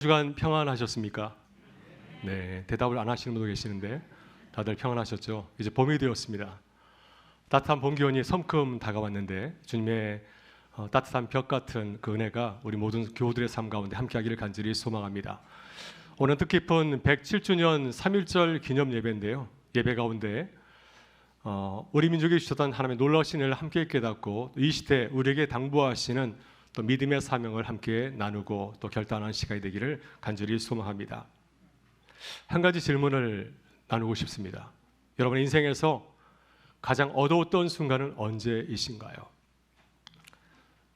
주간 평안하셨습니까? 네, 대답을 안 하시는 분도 계시는데 다들 평안하셨죠? 이제 봄이 되었습니다. 따뜻한 봄 기온이 섬큼 다가왔는데 주님의 따뜻한 벽 같은 그 은혜가 우리 모든 교우들의 삶 가운데 함께하기를 간절히 소망합니다. 오늘 뜻깊은 107주년 3.1절 기념 예배인데요. 예배 가운데 우리 민족이 주셨던 하나님의 놀라우신 은혜를 함께 깨닫고 이 시대 우리에게 당부하시는 또 믿음의 사명을 함께 나누고 또 결단하는 시간이 되기를 간절히 소망합니다. 한 가지 질문을 나누고 싶습니다. 여러분 인생에서 가장 어두웠던 순간은 언제이신가요?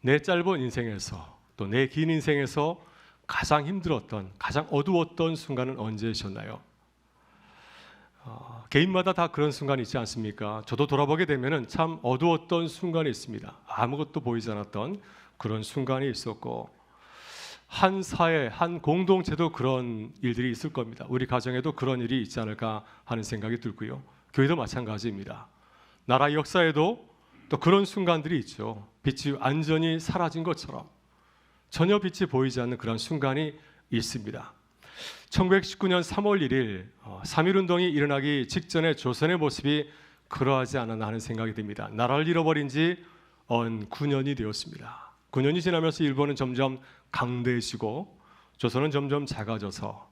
내 짧은 인생에서 또 내 긴 인생에서 가장 힘들었던, 가장 어두웠던 순간은 언제이셨나요? 개인마다 다 그런 순간이 있지 않습니까? 저도 돌아보게 되면 참 어두웠던 순간이 있습니다. 아무것도 보이지 않았던 그런 순간이 있었고, 한 사회, 한 공동체도 그런 일들이 있을 겁니다. 우리 가정에도 그런 일이 있지 않을까 하는 생각이 들고요. 교회도 마찬가지입니다. 나라 역사에도 또 그런 순간들이 있죠. 빛이 완전히 사라진 것처럼 전혀 빛이 보이지 않는 그런 순간이 있습니다. 1919년 3월 1일 3.1운동이 일어나기 직전의 조선의 모습이 그러하지 않았나 하는 생각이 듭니다. 나라를 잃어버린 지 9년이 되었습니다. 9년이 지나면서 일본은 점점 강대해지고 조선은 점점 작아져서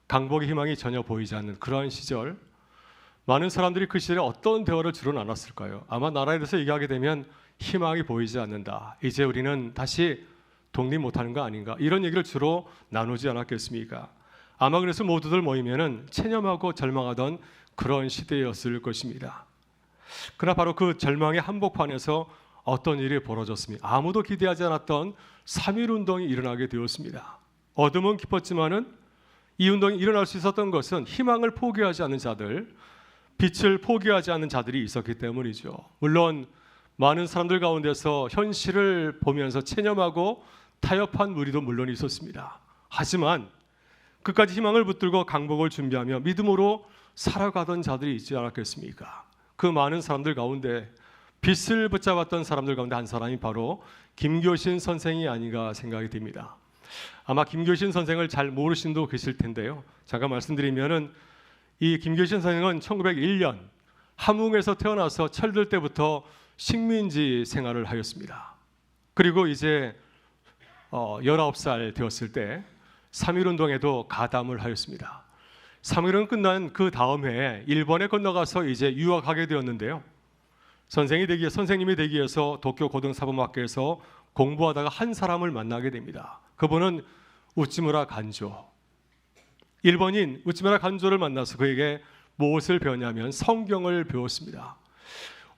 강복의 희망이 전혀 보이지 않는 그러한 시절, 많은 사람들이 그 시절에 어떤 대화를 주로 나눴을까요? 아마 나라에 대해서 얘기하게 되면 희망이 보이지 않는다, 이제 우리는 다시 독립 못하는 거 아닌가, 이런 얘기를 주로 나누지 않았겠습니까? 아마 그래서 모두들 모이면은 체념하고 절망하던 그런 시대였을 것입니다. 그러나 바로 그 절망의 한복판에서 어떤 일이 벌어졌습니다. 아무도 기대하지 않았던 3.1운동이 일어나게 되었습니다. 어둠은 깊었지만은 이 운동이 일어날 수 있었던 것은 희망을 포기하지 않는 자들, 빛을 포기하지 않는 자들이 있었기 때문이죠. 물론 많은 사람들 가운데서 현실을 보면서 체념하고 타협한 무리도 물론 있었습니다. 하지만 끝까지 희망을 붙들고 강복을 준비하며 믿음으로 살아가던 자들이 있지 않았겠습니까? 그 많은 사람들 가운데 빛을 붙잡았던 사람들 가운데 한 사람이 바로 김교신 선생이 아닌가 생각이 듭니다. 아마 김교신 선생을 잘 모르시는 분도 계실 텐데요. 잠깐 말씀드리면은 이 김교신 선생은 1901년 함흥에서 태어나서 철들 때부터 식민지 생활을 하였습니다. 그리고 이제 19살 되었을 때 3.1운동에도 가담을 하였습니다. 3.1운동 끝난 그 다음 해에 일본에 건너가서 이제 유학하게 되었는데요. 선생님이 되기 위해서 도쿄 고등사범학교에서 공부하다가 한 사람을 만나게 됩니다. 그분은 우찌무라 간조, 일본인 우찌무라 간조를 만나서 그에게 무엇을 배웠냐면 성경을 배웠습니다.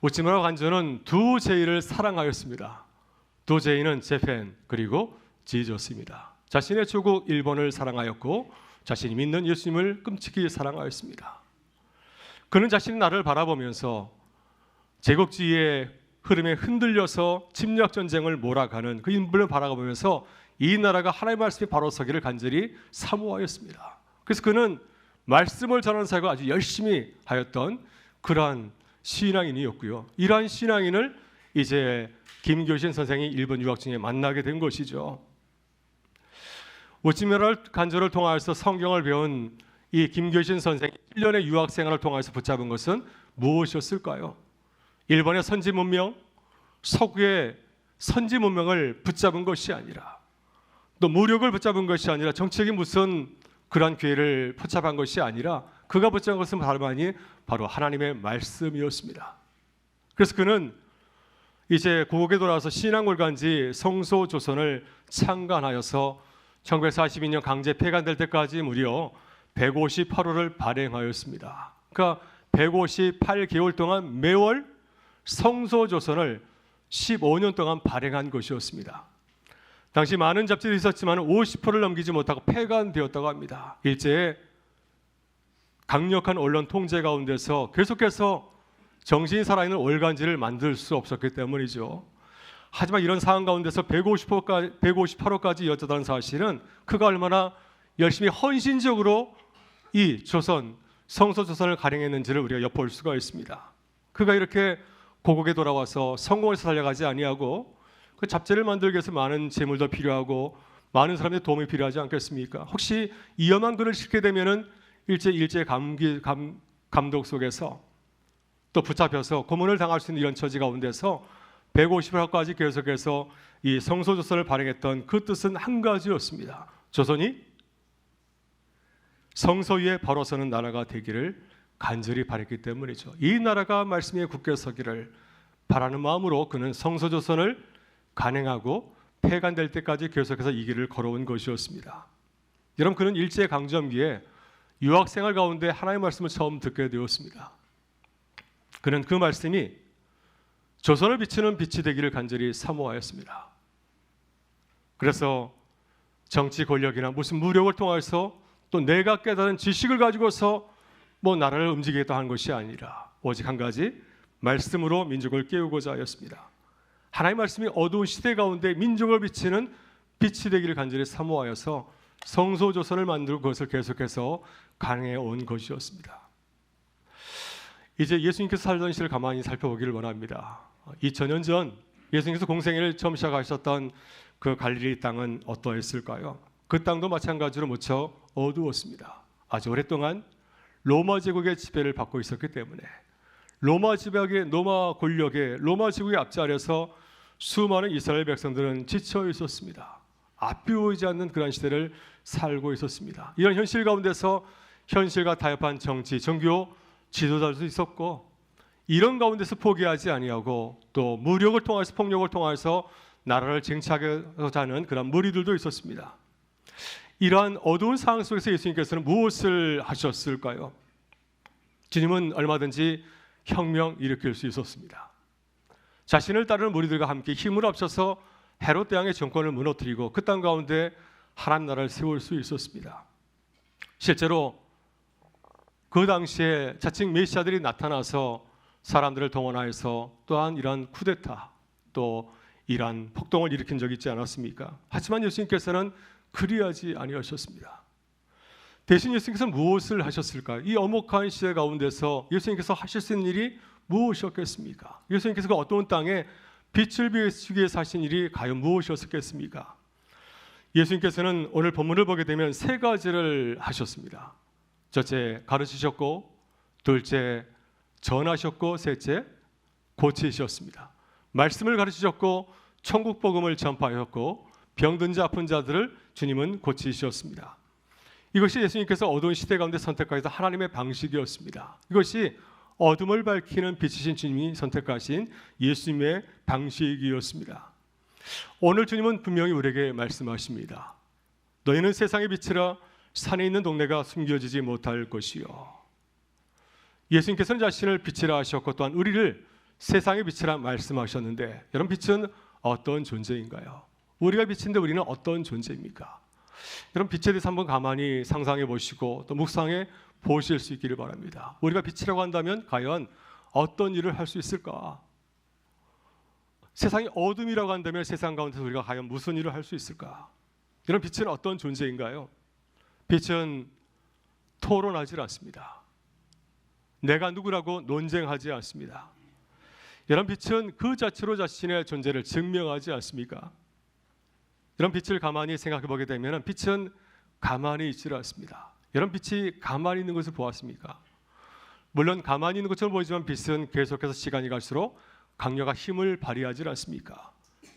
우찌무라 간조는 두 제의를 사랑하였습니다. 두 제의는 재팬 그리고 지저스입니다. 자신의 조국 일본을 사랑하였고 자신이 믿는 예수님을 끔찍히 사랑하였습니다. 그는 자신의 나라를 바라보면서 제국주의의 흐름에 흔들려서 침략전쟁을 몰아가는 그 인물을 바라보면서 이 나라가 하나님의 말씀이 바로 서기를 간절히 사모하였습니다. 그래서 그는 말씀을 전하는 사역을 아주 열심히 하였던 그러한 신앙인이었고요. 이러한 신앙인을 이제 김교신 선생이 일본 유학 중에 만나게 된 것이죠. 우찌무라 간조를 통하여서 성경을 배운 이 김교신 선생이 1년의 유학 생활을 통해서 붙잡은 것은 무엇이었을까요? 일본의 선지 문명, 서구의 선지 문명을 붙잡은 것이 아니라, 또 무력을 붙잡은 것이 아니라, 정치적인 무슨 그러한 기회를 붙잡은 것이 아니라 그가 붙잡은 것은 바로 하나님의 말씀이었습니다. 그래서 그는 이제 고국에 돌아와서 신앙골간지 성소조선을 창간하여서 1942년 강제 폐간될 때까지 무려 158호를 발행하였습니다. 그러니까 158개월 동안 매월 성소조선을 15년 동안 발행한 것이었습니다. 당시 많은 잡지들이 있었지만 50%를 넘기지 못하고 폐간되었다고 합니다. 일제의 강력한 언론 통제 가운데서 계속해서 정신이 살아있는 월간지를 만들 수 없었기 때문이죠. 하지만 이런 상황 가운데서 158호까지 이어졌다는 사실은 그가 얼마나 열심히 헌신적으로 이 성소조선을 발행했는지를 우리가 엿볼 수가 있습니다. 그가 이렇게 고국에 돌아와서 성공을 살려가지 아니하고 그 잡지를 만들기 위해서 많은 재물도 필요하고 많은 사람들의 도움이 필요하지 않겠습니까? 혹시 위험한 글을 읽게 되면은 일제 감독 속에서 또 붙잡혀서 고문을 당할 수 있는 이런 처지 가운데서 150회까지 계속해서 이 성소조서를 발행했던 그 뜻은 한 가지였습니다. 조선이 성서 위에 바로 서는 나라가 되기를 간절히 바랬기 때문이죠. 이 나라가 말씀 위에 굳게 서기를 바라는 마음으로 그는 성소조선을 간행하고 폐간될 때까지 계속해서 이 길을 걸어온 것이었습니다. 여러분, 그는 일제강점기에 유학생활 가운데 하나님의 말씀을 처음 듣게 되었습니다. 그는 그 말씀이 조선을 비추는 빛이 되기를 간절히 사모하였습니다. 그래서 정치 권력이나 무슨 무력을 통해서 또 내가 깨달은 지식을 가지고서 나라를 움직이겠다 하는 것이 아니라 오직 한 가지 말씀으로 민족을 깨우고자 하였습니다. 하나님의 말씀이 어두운 시대 가운데 민족을 비치는 빛이 되기를 간절히 사모하여서 성소조선을 만들고 그것을 계속해서 강행해 온 것이었습니다. 이제 예수님께서 살던 시를 가만히 살펴보기를 원합니다. 2000년 전 예수님께서 공생애를 처음 시작하셨던 그 갈릴리 땅은 어떠했을까요? 그 땅도 마찬가지로 무척 어두웠습니다. 아주 오랫동안 로마 제국의 지배를 받고 있었기 때문에 로마 지배의 로마 권력의 로마 제국의 앞자리에서 수많은 이스라엘 백성들은 지쳐 있었습니다. 앞이 보이지 않는 그런 시대를 살고 있었습니다. 이런 현실 가운데서 현실과 타협한 정치, 정교 지도자들도 있었고 이런 가운데서 포기하지 아니하고 또 무력을 통해서 폭력을 통해서 나라를 쟁취하고자 하는 그런 무리들도 있었습니다. 이러한 어두운 상황 속에서 예수님께서는 무엇을 하셨을까요? 주님은 얼마든지 혁명 일으킬 수 있었습니다. 자신을 따르는 무리들과 함께 힘을 합쳐서 헤롯 대왕의 정권을 무너뜨리고 그 땅 가운데 하나님 나라를 세울 수 있었습니다. 실제로 그 당시에 자칭 메시아들이 나타나서 사람들을 동원하여서 또한 이러한 쿠데타 또 이러한 폭동을 일으킨 적이 있지 않았습니까? 하지만 예수님께서는 그리하지 아니하셨습니다. 대신 예수님께서 무엇을 하셨을까요? 이 엄혹한 시대 가운데서 예수님께서 하실 수 있는 일이 무엇이었겠습니까? 예수님께서 그 어두운 땅에 빛을 비추기 위해서 하신 일이 과연 무엇이었겠습니까? 예수님께서는 오늘 본문을 보게 되면 세 가지를 하셨습니다. 첫째, 가르치셨고, 둘째, 전하셨고, 셋째, 고치셨습니다. 말씀을 가르치셨고, 천국 복음을 전파하셨고, 병든 자 아픈 자들을 주님은 고치셨습니다. 이것이 예수님께서 어두운 시대 가운데 선택하셔서 하나님의 방식이었습니다. 이것이 어둠을 밝히는 빛이신 주님이 선택하신 예수님의 방식이었습니다. 오늘 주님은 분명히 우리에게 말씀하십니다. 너희는 세상의 빛이라 산에 있는 동네가 숨겨지지 못할 것이요. 예수님께서는 자신을 빛이라 하셨고 또한 우리를 세상의 빛이라 말씀하셨는데 여러분, 빛은 어떤 존재인가요? 우리가 빛인데 우리는 어떤 존재입니까? 여러분, 빛에 대해서 한번 가만히 상상해 보시고 또 묵상해 보실 수 있기를 바랍니다. 우리가 빛이라고 한다면 과연 어떤 일을 할 수 있을까? 세상이 어둠이라고 한다면 세상 가운데서 우리가 과연 무슨 일을 할 수 있을까? 이런 빛은 어떤 존재인가요? 빛은 토론하지 않습니다. 내가 누구라고 논쟁하지 않습니다. 이런 빛은 그 자체로 자신의 존재를 증명하지 않습니까? 이런 빛을 가만히 생각해 보게 되면 빛은 가만히 있지 않습니다. 이런 빛이 가만히 있는 것을 보았습니까? 물론 가만히 있는 것처럼 보이지만 빛은 계속해서 시간이 갈수록 강력한 힘을 발휘하지 않습니까?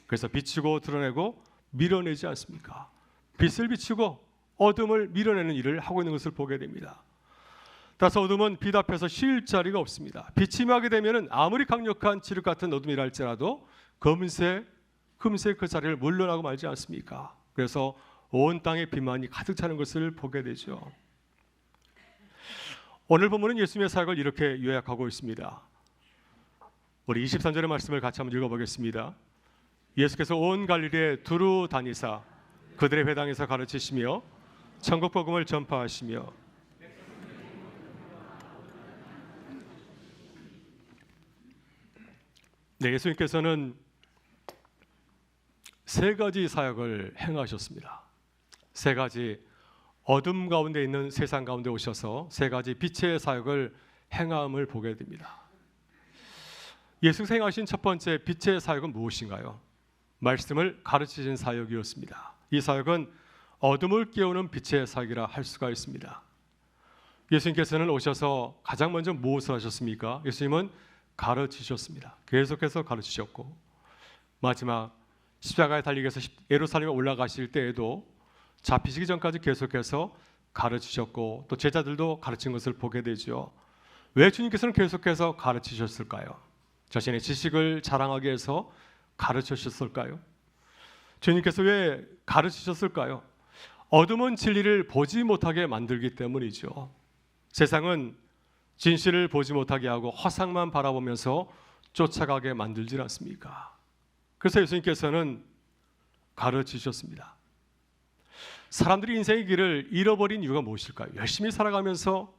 그래서 비추고 드러내고 밀어내지 않습니까? 빛을 비추고 어둠을 밀어내는 일을 하고 있는 것을 보게 됩니다. 따라서 어둠은 빛 앞에서 쉴 자리가 없습니다. 빛이 임하게 되면 아무리 강력한 칠흑 같은 어둠이라 할지라도 금세 그 자리를 물러나고 말지 않습니까? 그래서 온 땅에 빛만이 가득 차는 것을 보게 되죠. 오늘 본문은 예수님의 사역을 이렇게 요약하고 있습니다. 우리 23절의 말씀을 같이 한번 읽어보겠습니다. 예수께서 온 갈릴리에 두루 다니사 그들의 회당에서 가르치시며 천국 복음을 전파하시며 예수님께서는 세 가지 사역을 행하셨습니다. 세 가지 어둠 가운데 있는 세상 가운데 오셔서 세 가지 빛의 사역을 행함을 보게 됩니다. 예수께서 행하신 첫 번째 빛의 사역은 무엇인가요? 말씀을 가르치신 사역이었습니다. 이 사역은 어둠을 깨우는 빛의 사역이라 할 수가 있습니다. 예수님께서는 오셔서 가장 먼저 무엇을 하셨습니까? 예수님은 가르치셨습니다. 계속해서 가르치셨고 마지막 십자가에 달리기 위해서 예루살렘에 올라가실 때에도 잡히시기 전까지 계속해서 가르치셨고 또 제자들도 가르친 것을 보게 되죠. 왜 주님께서는 계속해서 가르치셨을까요? 자신의 지식을 자랑하기 위해서 가르치셨을까요? 주님께서 왜 가르치셨을까요? 어둠은 진리를 보지 못하게 만들기 때문이죠. 세상은 진실을 보지 못하게 하고 허상만 바라보면서 쫓아가게 만들지 않습니까? 그래서 예수님께서는 가르치셨습니다. 사람들이 인생의 길을 잃어버린 이유가 무엇일까요? 열심히 살아가면서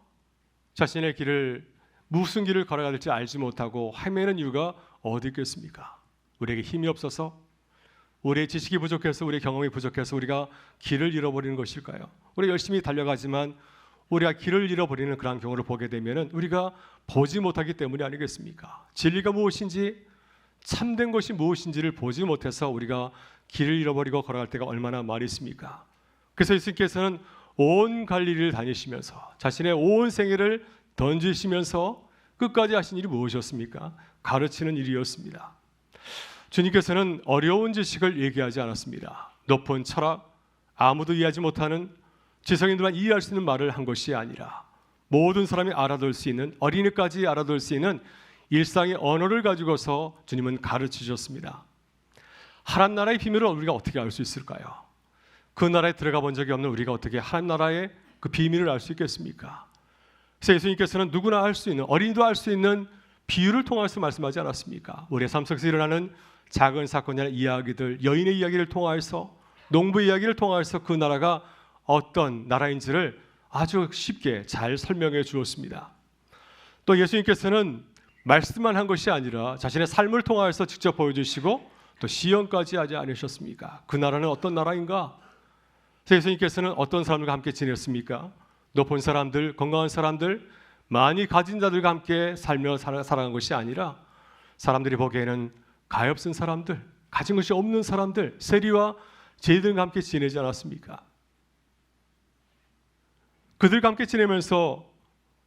자신의 길을 무슨 길을 걸어가야 될지 알지 못하고 헤매는 이유가 어디 있겠습니까? 우리에게 힘이 없어서, 우리의 지식이 부족해서, 우리의 경험이 부족해서 우리가 길을 잃어버리는 것일까요? 우리가 열심히 달려가지만 우리가 길을 잃어버리는 그런 경우를 보게 되면 우리가 보지 못하기 때문이 아니겠습니까? 진리가 무엇인지, 참된 것이 무엇인지를 보지 못해서 우리가 길을 잃어버리고 걸어갈 때가 얼마나 많이 있습니까? 그래서 예수님께서는 온 갈릴리를 다니시면서 자신의 온 생애를 던지시면서 끝까지 하신 일이 무엇이었습니까? 가르치는 일이었습니다. 주님께서는 어려운 지식을 얘기하지 않았습니다. 높은 철학, 아무도 이해하지 못하는 지성인들만 이해할 수 있는 말을 한 것이 아니라 모든 사람이 알아들 수 있는, 어린이까지 알아들 수 있는 일상의 언어를 가지고서 주님은 가르치셨습니다. 하나님 나라의 비밀을 우리가 어떻게 알 수 있을까요? 그 나라에 들어가 본 적이 없는 우리가 어떻게 하나님 나라의 그 비밀을 알 수 있겠습니까? 그래서 예수님께서는 누구나 알 수 있는, 어린이도 알 수 있는 비유를 통해서 말씀하지 않았습니까? 우리의 삶 속에서 일어나는 작은 사건이나 이야기들, 여인의 이야기를 통해서, 농부의 이야기를 통해서 그 나라가 어떤 나라인지를 아주 쉽게 잘 설명해 주었습니다. 또 예수님께서는 말씀만 한 것이 아니라 자신의 삶을 통해서 직접 보여주시고 또 시연까지 하지 않으셨습니까? 그 나라는 어떤 나라인가? 예수님께서는 어떤 사람들과 함께 지냈습니까? 높은 사람들, 건강한 사람들, 많이 가진 자들과 함께 살며 살아간 것이 아니라 사람들이 보기에는 가엾은 사람들, 가진 것이 없는 사람들, 세리와 죄인들과 함께 지내지 않았습니까? 그들과 함께 지내면서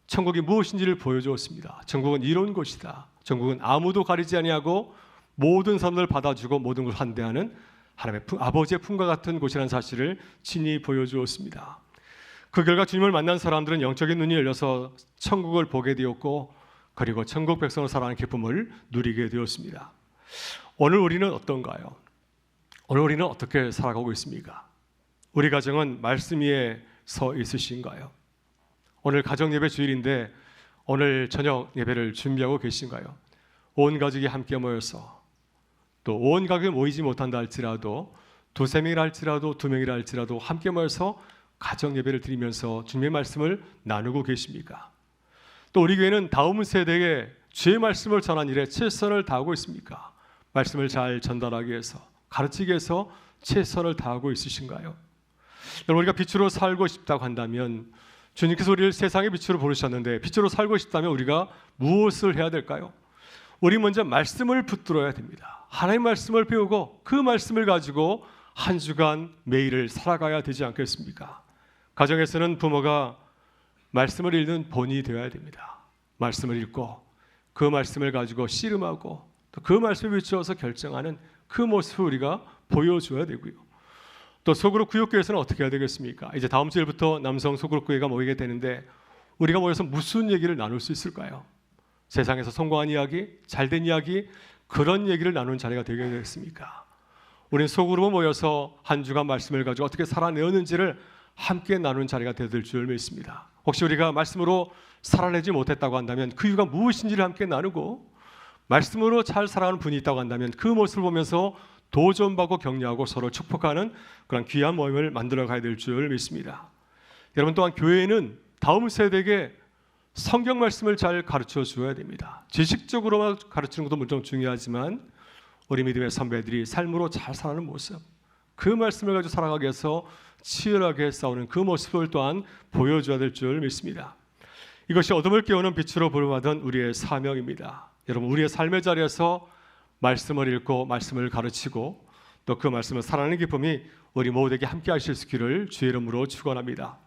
천국이 무엇인지를 보여주었습니다. 천국은 이런 곳이다. 천국은 아무도 가리지 아니하고 모든 사람을 받아주고 모든 걸 환대하는 하나님의 아버지의 품과 같은 곳이라는 사실을 친히 보여주었습니다. 그 결과 주님을 만난 사람들은 영적인 눈이 열려서 천국을 보게 되었고 그리고 천국 백성으로 살아가는 기쁨을 누리게 되었습니다. 오늘 우리는 어떤가요? 오늘 우리는 어떻게 살아가고 있습니까? 우리 가정은 말씀 위에 서 있으신가요? 오늘 가정예배 주일인데 오늘 저녁 예배를 준비하고 계신가요? 온 가족이 함께 모여서 또 온 가족이 모이지 못한다 할지라도 두세 명이라 할지라도 두 명이라 할지라도 함께 모여서 가정 예배를 드리면서 주님의 말씀을 나누고 계십니까? 또 우리 교회는 다음 세대에 주의 말씀을 전하는 일에 최선을 다하고 있습니까? 말씀을 잘 전달하기 위해서, 가르치기 위해서 최선을 다하고 있으신가요? 여러분, 우리가 빛으로 살고 싶다고 한다면 주님께서 우리를 세상의 빛으로 부르셨는데 빛으로 살고 싶다면 우리가 무엇을 해야 될까요? 우리 먼저 말씀을 붙들어야 됩니다. 하나님의 말씀을 배우고 그 말씀을 가지고 한 주간 매일을 살아가야 되지 않겠습니까? 가정에서는 부모가 말씀을 읽는 본이 되어야 됩니다. 말씀을 읽고 그 말씀을 가지고 씨름하고 또 그 말씀에 비추어서 결정하는 그 모습을 우리가 보여줘야 되고요. 또 소그룹 구역교회에서는 어떻게 해야 되겠습니까? 이제 다음 주일부터 남성 소그룹 교회가 모이게 되는데 우리가 모여서 무슨 얘기를 나눌 수 있을까요? 세상에서 성공한 이야기, 잘된 이야기, 그런 얘기를 나누는 자리가 되겠습니까? 우리는 소그룹으로 모여서 한 주간 말씀을 가지고 어떻게 살아내었는지를 함께 나누는 자리가 되어질 줄 믿습니다. 혹시 우리가 말씀으로 살아내지 못했다고 한다면 그 이유가 무엇인지를 함께 나누고 말씀으로 잘 살아가는 분이 있다고 한다면 그 모습을 보면서 도전받고 격려하고 서로 축복하는 그런 귀한 모임을 만들어 가야 될 줄 믿습니다. 여러분, 또한 교회는 다음 세대에게 성경 말씀을 잘 가르쳐 주어야 됩니다. 지식적으로만 가르치는 것도 물론 중요하지만 우리 믿음의 선배들이 삶으로 잘 살아가는 모습, 그 말씀을 가지고 살아가기 위해서 치열하게 싸우는 그 모습을 또한 보여줘야 될 줄 믿습니다. 이것이 어둠을 깨우는 빛으로 부름받은 우리의 사명입니다. 여러분, 우리의 삶의 자리에서 말씀을 읽고 말씀을 가르치고 또 그 말씀을 살아내는 기쁨이 우리 모두에게 함께 하실 수 있기를 주의 이름으로 축원합니다.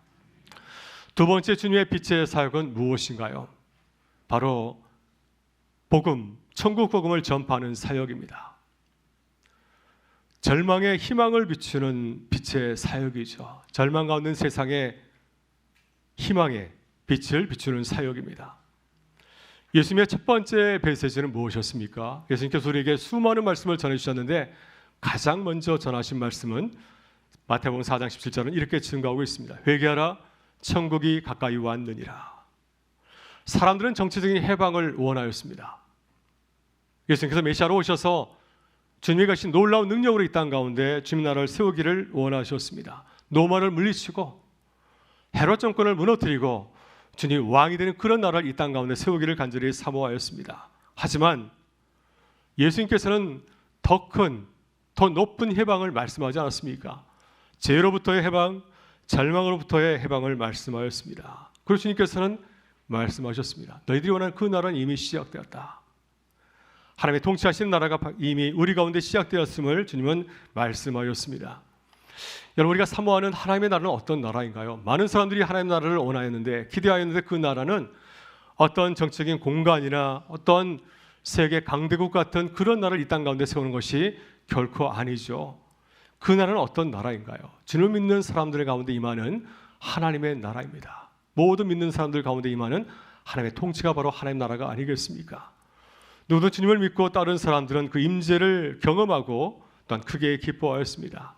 두 번째 주님의 빛의 사역은 무엇인가요? 바로 복음, 천국 복음을 전파하는 사역입니다. 절망에 희망을 비추는 빛의 사역이죠. 절망 가운데 세상에 희망의 빛을 비추는 사역입니다. 예수님의 첫 번째 메시지는 무엇이었습니까? 예수님께서 우리에게 수많은 말씀을 전해주셨는데 가장 먼저 전하신 말씀은 마태복음 4장 17절은 이렇게 증거하고 있습니다. 회개하라, 천국이 가까이 왔느니라. 사람들은 정치적인 해방을 원하였습니다. 예수님께서 메시아로 오셔서 주님이 가신 놀라운 능력으로 이 땅 가운데 주님 나라를 세우기를 원하셨습니다. 로마를 물리치고 헤롯 정권을 무너뜨리고 주님 왕이 되는 그런 나라를 이 땅 가운데 세우기를 간절히 사모하였습니다. 하지만 예수님께서는 더 큰, 더 높은 해방을 말씀하지 않았습니까? 죄로부터의 해방, 절망으로부터의 해방을 말씀하였습니다. 그리고 주님께서는 말씀하셨습니다. 너희들이 원하는 그 나라는 이미 시작되었다. 하나님의 통치하시는 나라가 이미 우리 가운데 시작되었음을 주님은 말씀하였습니다. 여러분, 우리가 사모하는 하나님의 나라는 어떤 나라인가요? 많은 사람들이 하나님의 나라를 원하였는데, 기대하였는데 그 나라는 어떤 정치적인 공간이나 어떤 세계 강대국 같은 그런 나라를 이 땅 가운데 세우는 것이 결코 아니죠. 그 나라는 어떤 나라인가요? 주를 믿는 사람들 가운데 임하는 하나님의 나라입니다. 모든 믿는 사람들 가운데 임하는 하나님의 통치가 바로 하나님 나라가 아니겠습니까? 누구든 주님을 믿고 따른 사람들은 그 임재를 경험하고 또한 크게 기뻐하였습니다.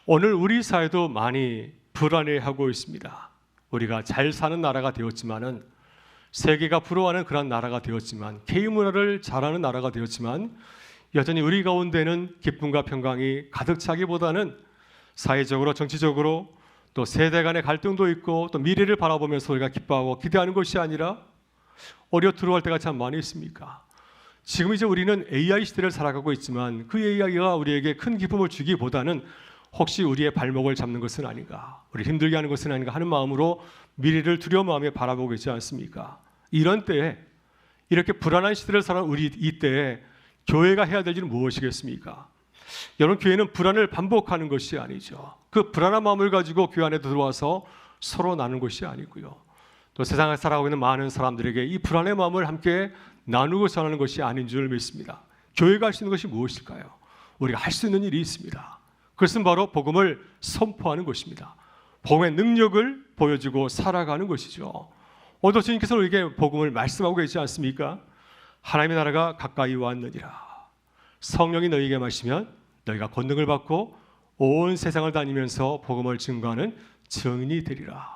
오늘 우리 사회도 많이 불안해하고 있습니다. 우리가 잘 사는 나라가 되었지만은, 세계가 부러워하는 그런 나라가 되었지만, K 문화를 잘하는 나라가 되었지만, 여전히 우리 가운데는 기쁨과 평강이 가득 차기보다는 사회적으로, 정치적으로, 또 세대 간의 갈등도 있고, 또 미래를 바라보면서 우리가 기뻐하고 기대하는 것이 아니라 어려 두려워할 때가 참 많이 있습니까? 지금 이제 우리는 AI 시대를 살아가고 있지만 그 AI가 우리에게 큰 기쁨을 주기보다는 혹시 우리의 발목을 잡는 것은 아닌가, 우리를 힘들게 하는 것은 아닌가 하는 마음으로 미래를 두려운 마음에 바라보고 있지 않습니까? 이런 때에, 이렇게 불안한 시대를 살아가는 우리 이때에 교회가 해야 될 일은 무엇이겠습니까? 여러분, 교회는 불안을 반복하는 것이 아니죠. 그 불안한 마음을 가지고 교회 안에 들어와서 서로 나누는 것이 아니고요. 또 세상에 살아가고 있는 많은 사람들에게 이 불안의 마음을 함께 나누고 전하는 것이 아닌 줄 믿습니다. 교회가 할 수 있는 것이 무엇일까요? 우리가 할 수 있는 일이 있습니다. 그것은 바로 복음을 선포하는 것입니다. 복음의 능력을 보여주고 살아가는 것이죠. 오늘 주님께서 우리에게 복음을 말씀하고 계시지 않습니까? 하나님의 나라가 가까이 왔느니라. 성령이 너희에게 마시면 너희가 권능을 받고 온 세상을 다니면서 복음을 증거하는 증인이 되리라.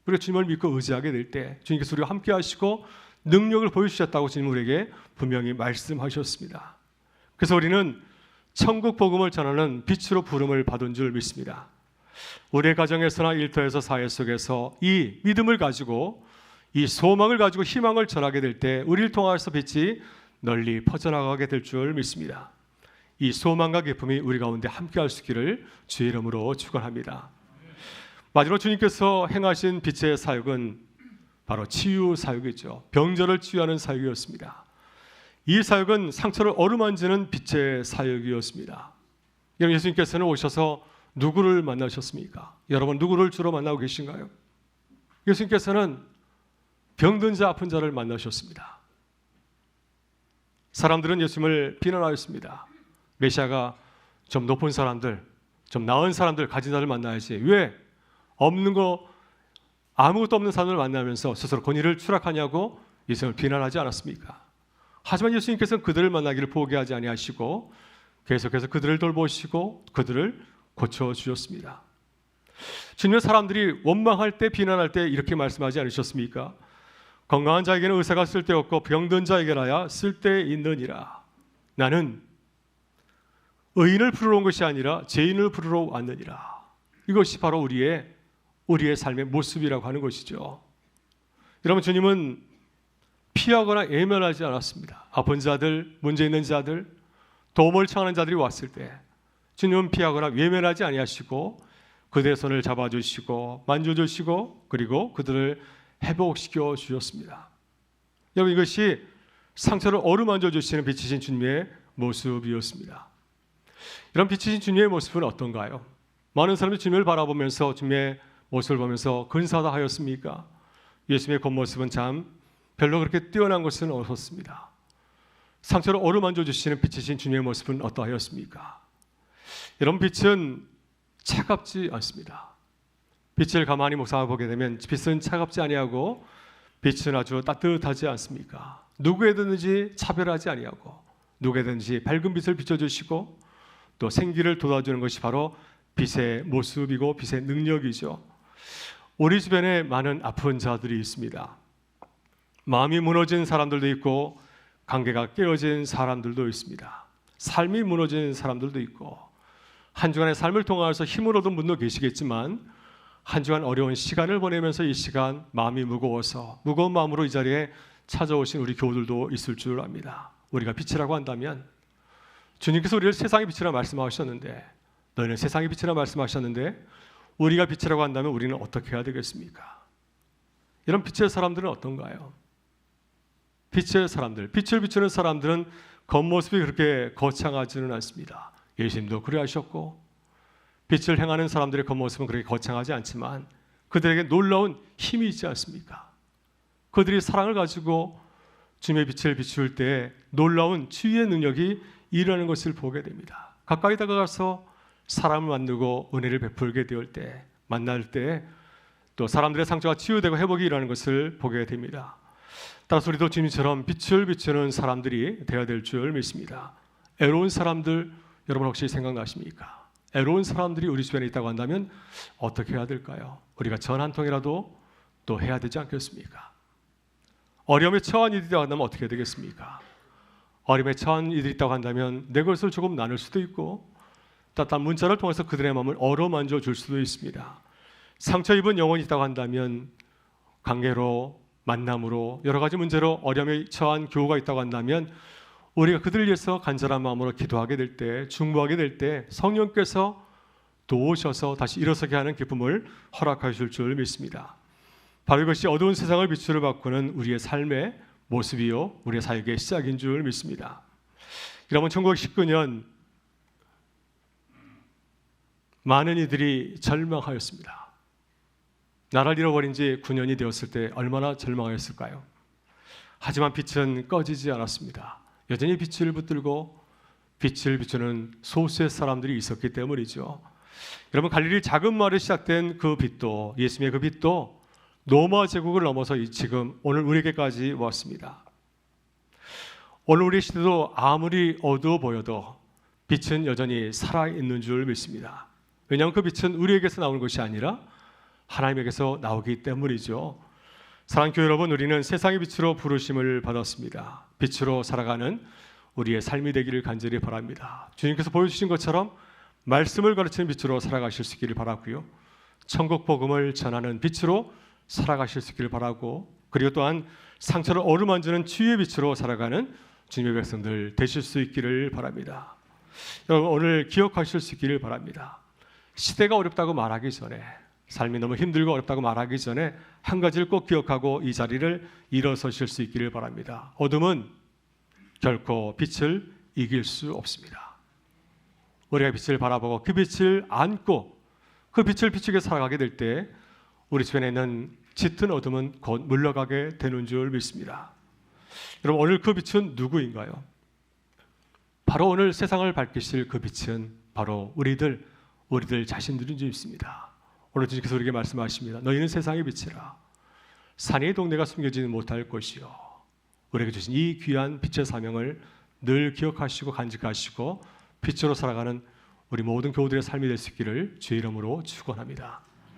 우리가 주님을 믿고 의지하게 될 때 주님께서 우리와 함께 하시고 능력을 보여주셨다고 주님 우리에게 분명히 말씀하셨습니다. 그래서 우리는 천국 복음을 전하는 빛으로 부름을 받은 줄 믿습니다. 우리의 가정에서나 일터에서 사회 속에서 이 믿음을 가지고, 이 소망을 가지고 희망을 전하게 될 때 우리를 통해서 빛이 널리 퍼져나가게 될 줄 믿습니다. 이 소망과 기쁨이 우리 가운데 함께할 수 있기를 주의 이름으로 축원합니다. 마지막으로 주님께서 행하신 빛의 사역은 바로 치유 사역이죠. 병자를 치유하는 사역이었습니다. 이 사역은 상처를 어루만지는 빛의 사역이었습니다. 여러분, 예수님께서는 오셔서 누구를 만나셨습니까? 여러분, 누구를 주로 만나고 계신가요? 예수님께서는 병든 자, 아픈 자를 만나셨습니다. 사람들은 예수님을 비난하였습니다. 메시아가 좀 높은 사람들, 좀 나은 사람들, 가진 자를 만나야지 왜 없는 거, 아무것도 없는 사람을 만나면서 스스로 권위를 추락하냐고 예수님을 비난하지 않았습니까? 하지만 예수님께서는 그들을 만나기를 포기하지 아니하시고 계속해서 그들을 돌보시고 그들을 고쳐주셨습니다. 주님은 사람들이 원망할 때, 비난할 때 이렇게 말씀하지 않으셨습니까? 건강한 자에게는 의사가 쓸데없고 병든 자에게라야 쓸데있느니라. 나는 의인을 부르러 온 것이 아니라 죄인을 부르러 왔느니라. 이것이 바로 우리의 삶의 모습이라고 하는 것이죠. 여러분, 주님은 피하거나 예면하지 않았습니다. 아픈 자들, 문제 있는 자들, 도움을 청하는 자들이 왔을 때 주님은 피하거나 외면하지 아니하시고 그들의 손을 잡아주시고 만져주시고 그리고 그들을 회복시켜 주셨습니다. 여러분, 이것이 상처를 어루만져 주시는 빛이신 주님의 모습이었습니다. 이런 빛이신 주님의 모습은 어떤가요? 많은 사람들이 주님을 바라보면서 주님의 모습을 보면서 근사하다 하였습니까? 예수님의 겉모습은 참 별로 그렇게 뛰어난 것은 없었습니다. 상처를 어루만져 주시는 빛이신 주님의 모습은 어떠하였습니까? 이런 빛은 차갑지 않습니다. 빛을 가만히 묵상해 보게 되면 빛은 차갑지 아니하고 빛은 아주 따뜻하지 않습니까? 누구에든지 차별하지 아니하고 누구에든지 밝은 빛을 비춰주시고 또 생기를 돋아주는 것이 바로 빛의 모습이고 빛의 능력이죠. 우리 주변에 많은 아픈 자들이 있습니다. 마음이 무너진 사람들도 있고 관계가 깨어진 사람들도 있습니다. 삶이 무너진 사람들도 있고 한 주간의 삶을 통해서 힘을 얻은 분도 계시겠지만 한 주간 어려운 시간을 보내면서 이 시간 마음이 무거워서 무거운 마음으로 이 자리에 찾아오신 우리 교우들도 있을 줄 압니다. 우리가 빛이라고 한다면 주님께서 우리를 세상의 빛이라 말씀하셨는데 너희는 세상의 빛이라 말씀하셨는데 우리가 빛이라고 한다면 우리는 어떻게 해야 되겠습니까? 이런 빛의 사람들은 어떤가요? 빛의 사람들, 빛을 비추는 사람들은 겉모습이 그렇게 거창하지는 않습니다. 예수님도 그래 하셨고 빛을 행하는 사람들의 겉모습은 그렇게 거창하지 않지만 그들에게 놀라운 힘이 있지 않습니까? 그들이 사랑을 가지고 주님의 빛을 비출 때 놀라운 치유의 능력이 일어나는 것을 보게 됩니다. 가까이 다가가서 사람을 만나고 은혜를 베풀게 될 때, 만날 때 또 사람들의 상처가 치유되고 회복이 일어나는 것을 보게 됩니다. 따라서 우리도 주님처럼 빛을 비추는 사람들이 되어야 될 줄 믿습니다. 애로운 사람들 여러분 혹시 생각나십니까? 애로운 사람들이 우리 주변에 있다고 한다면 어떻게 해야 될까요? 우리가 전 한 통이라도 또 해야 되지 않겠습니까? 어려움에 처한 이들이 있다고 한다면 어떻게 해야 되겠습니까? 어려움에 처한 이들이 있다고 한다면 내 것을 조금 나눌 수도 있고 따뜻한 문자를 통해서 그들의 마음을 어루만져 줄 수도 있습니다. 상처 입은 영혼이 있다고 한다면 관계로 만남으로 여러 가지 문제로 어려움에 처한 교우가 있다고 한다면 우리가 그들을 위해서 간절한 마음으로 기도하게 될 때, 중보하게 될 때 성령께서 도우셔서 다시 일어서게 하는 기쁨을 허락하실 줄 믿습니다. 바로 이것이 어두운 세상을 빛으로 바꾸는 우리의 삶의 모습이요 우리의 사역의 시작인 줄 믿습니다. 여러분 1919년 많은 이들이 절망하였습니다. 나라를 잃어버린 지 9년이 되었을 때 얼마나 절망하였을까요? 하지만 빛은 꺼지지 않았습니다. 여전히 빛을 붙들고 빛을 비추는 소수의 사람들이 있었기 때문이죠. 여러분 갈릴리 작은 마을에 시작된 그 빛도 예수님의 그 빛도 로마 제국을 넘어서 지금 오늘 우리에게까지 왔습니다. 오늘 우리 시대도 아무리 어두워 보여도 빛은 여전히 살아있는 줄 믿습니다. 왜냐하면 그 빛은 우리에게서 나오는 것이 아니라 하나님에게서 나오기 때문이죠. 사랑하는 교회 여러분, 우리는 세상의 빛으로 부르심을 받았습니다. 빛으로 살아가는 우리의 삶이 되기를 간절히 바랍니다. 주님께서 보여주신 것처럼 말씀을 가르치는 빛으로 살아가실 수 있기를 바라고요. 천국 복음을 전하는 빛으로 살아가실 수 있기를 바라고 그리고 또한 상처를 어루만지는 치유의 빛으로 살아가는 주님의 백성들 되실 수 있기를 바랍니다. 여러분 오늘 기억하실 수 있기를 바랍니다. 시대가 어렵다고 말하기 전에 삶이 너무 힘들고 어렵다고 말하기 전에 한 가지를 꼭 기억하고 이 자리를 일어서실 수 있기를 바랍니다. 어둠은 결코 빛을 이길 수 없습니다. 우리가 빛을 바라보고 그 빛을 안고 그 빛을 비추게 살아가게 될 때 우리 주변에 있는 짙은 어둠은 곧 물러가게 되는 줄 믿습니다. 여러분 오늘 그 빛은 누구인가요? 바로 오늘 세상을 밝히실 그 빛은 바로 우리들 자신들인 줄 믿습니다. 오늘 주님께서 우리에게 말씀하십니다. 너희는 세상의 빛이라 산의 동네가 숨겨지지 못할 것이요. 우리에게 주신 이 귀한 빛의 사명을 늘 기억하시고 간직하시고 빛으로 살아가는 우리 모든 교우들의 삶이 될 수 있기를 주의 이름으로 축원합니다.